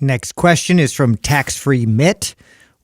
Next question is from Tax-Free Mitt.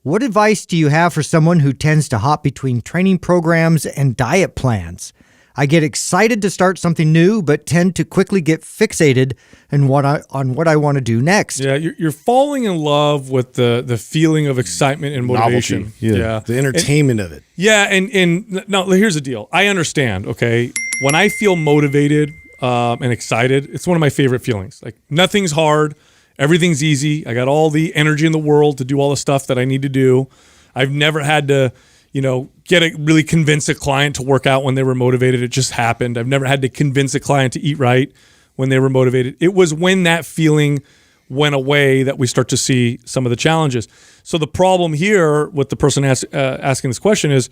What advice do you have for someone who tends to hop between training programs and diet plans? I get excited to start something new, but tend to quickly get fixated on what I want to do next. Yeah, you're falling in love with the feeling of excitement and motivation. Novelty. Yeah. The entertainment of it. Yeah, and no, here's the deal. I understand, okay? When I feel motivated and excited, it's one of my favorite feelings. Like, nothing's hard. Everything's easy. I got all the energy in the world to do all the stuff that I need to do. I've never had to, really convince a client to work out when they were motivated. It just happened. I've never had to convince a client to eat right when they were motivated. It was when that feeling went away that we start to see some of the challenges. So the problem here with the person asking this question is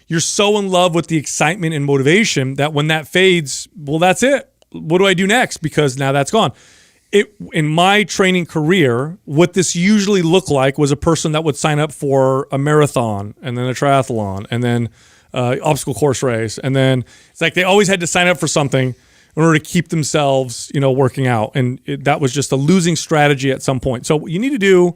you're so in love with the excitement and motivation that when that fades, well, that's it. What do I do next? Because now that's gone. In my training career, what this usually looked like was a person that would sign up for a marathon and then a triathlon and then obstacle course race. And then it's like they always had to sign up for something in order to keep themselves, working out. And that was just a losing strategy at some point. So what you need to do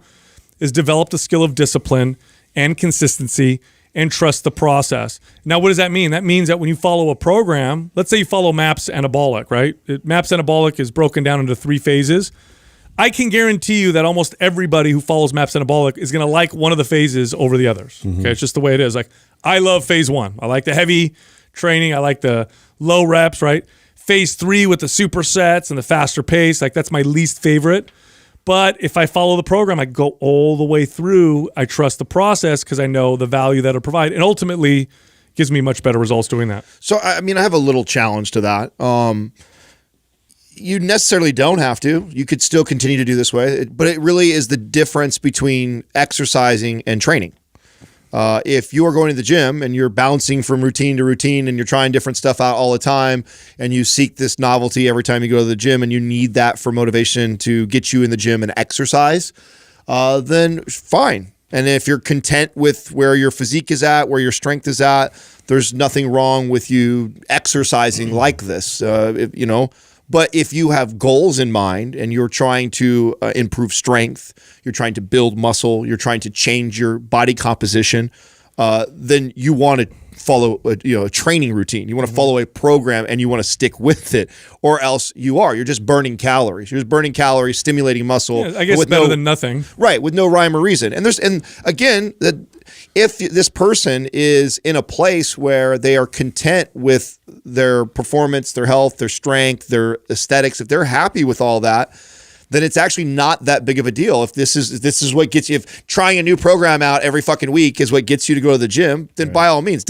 is develop the skill of discipline and consistency and trust the process. Now, what does that mean? That means that when you follow a program, let's say you follow MAPS Anabolic, right? MAPS Anabolic is broken down into 3 phases. I can guarantee you that almost everybody who follows MAPS Anabolic is going to like one of the phases over the others. Mm-hmm. Okay, it's just the way it is. Like, I love phase 1. I like the heavy training. I like the low reps, right? Phase 3 with the supersets and the faster pace, like that's my least favorite. But if I follow the program, I go all the way through. I trust the process because I know the value that it'll provide. And ultimately, gives me much better results doing that. So, I have a little challenge to that. You necessarily don't have to. You could still continue to do this way. But it really is the difference between exercising and training. If you are going to the gym and you're bouncing from routine to routine and you're trying different stuff out all the time and you seek this novelty every time you go to the gym and you need that for motivation to get you in the gym and exercise, then fine. And if you're content with where your physique is at, where your strength is at, there's nothing wrong with you exercising like this, But if you have goals in mind and you're trying to improve strength, you're trying to build muscle, you're trying to change your body composition, then you want to follow a training routine. You want to follow a program and you want to stick with it, or else you're just burning calories. You're just burning calories, stimulating muscle. Yeah, I guess better than nothing. Right, with no rhyme or reason. And again, if this person is in a place where they are content with their performance, their health, their strength, their aesthetics, if they're happy with all that, then it's actually not that big of a deal. If this is what gets you, if trying a new program out every fucking week is what gets you to go to the gym, then by all means,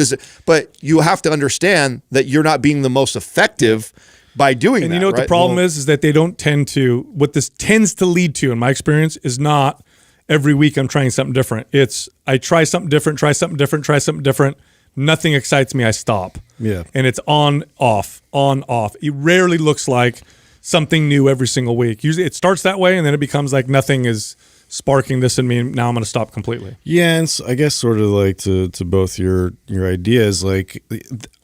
but you have to understand that you're not being the most effective by doing that. And you know what the problem is that they don't tend to, what this tends to lead to, in my experience, is not every week I'm trying something different. It's I try something different, try something different, try something different. Nothing excites me, I stop. Yeah. And it's on, off, on, off. It rarely looks like something new every single week. Usually it starts that way and then it becomes like nothing is sparking this in me and now I'm going to stop completely. Yeah, and I guess sort of like to both your ideas, like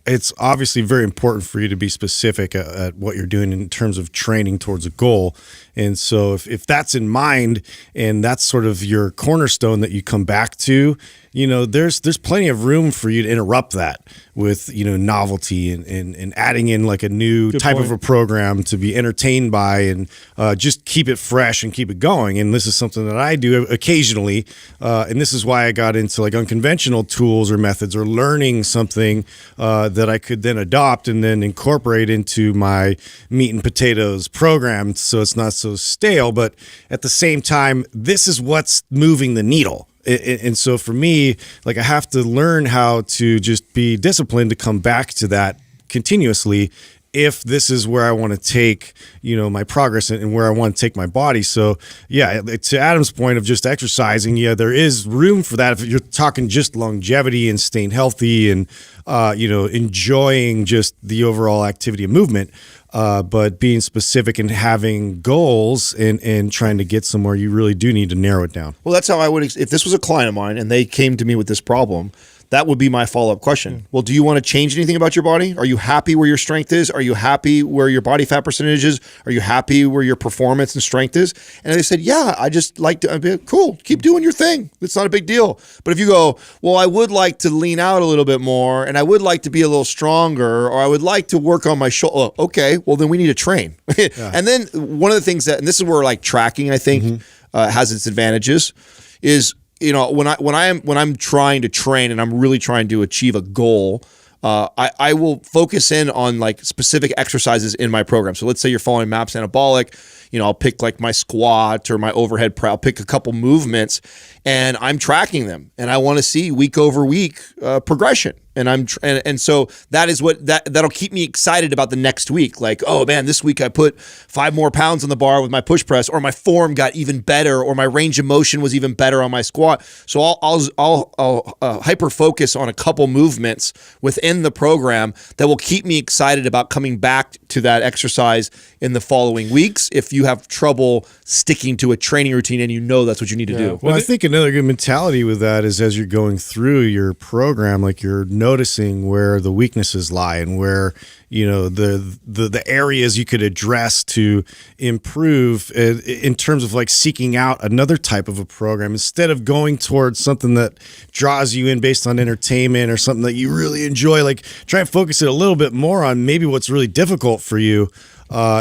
it's obviously very important for you to be specific at what you're doing in terms of training towards a goal. And so if that's in mind and that's sort of your cornerstone that you come back to, there's plenty of room for you to interrupt that with, novelty and adding in like a new type of a program to be entertained by and just keep it fresh and keep it going. And this is something that I do occasionally. And this is why I got into like unconventional tools or methods or learning something that I could then adopt and then incorporate into my meat and potatoes program so it's not so stale. But at the same time, this is what's moving the needle. And so for me, like I have to learn how to just be disciplined to come back to that continuously if this is where I want to take, my progress and where I want to take my body. So yeah, to Adam's point of just exercising, there is room for that. If you're talking just longevity and staying healthy and, enjoying just the overall activity of movement, but being specific and having goals and trying to get somewhere, you really do need to narrow it down. Well, that's how I would, if this was a client of mine and they came to me with this problem, that would be my follow-up question. Well, do you want to change anything about your body? Are you happy where your strength is? Are you happy where your body fat percentage is? Are you happy where your performance and strength is? And they said, yeah, I just like to, I'd be like, cool, keep doing your thing. It's not a big deal. But if you go, well, I would like to lean out a little bit more, and I would like to be a little stronger, or I would like to work on my shoulder. Oh, okay, well, then we need to train. And then one of the things that, and this is where like tracking, I think, has its advantages, is, you know, when I'm trying to train and I'm really trying to achieve a goal, I will focus in on like specific exercises in my program. So let's say you're following MAPS Anabolic, you know, I'll pick like my squat or my overhead press. I'll pick a couple movements, and I'm tracking them, and I want to see week over week progression. And so that is what that'll keep me excited about the next week. Like, oh man, this week I put 5 more pounds on the bar with my push press, or my form got even better, or my range of motion was even better on my squat. So I'll hyper focus on a couple movements within the program that will keep me excited about coming back to that exercise in the following weeks. If you have trouble sticking to a training routine and you know that's what you need to do. Well, I think another good mentality with that is as you're going through your program, like you're noticing where the weaknesses lie and where, you know, the areas you could address to improve in terms of like seeking out another type of a program instead of going towards something that draws you in based on entertainment or something that you really enjoy. Like try and focus it a little bit more on maybe what's really difficult for you,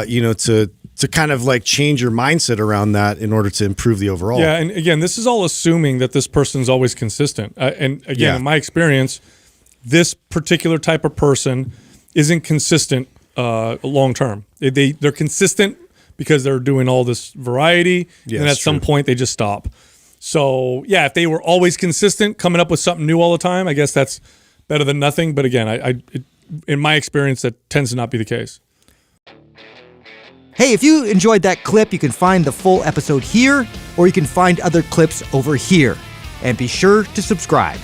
you know, to kind of like change your mindset around that in order to improve the overall. Yeah, and again, this is all assuming that this person's always consistent. And again, in my experience, this particular type of person isn't consistent long term. They're consistent because they're doing all this variety, and at some point they just stop. So yeah, if they were always consistent, coming up with something new all the time, I guess that's better than nothing. But again, in my experience, that tends to not be the case. Hey, if you enjoyed that clip, you can find the full episode here, or you can find other clips over here. And be sure to subscribe.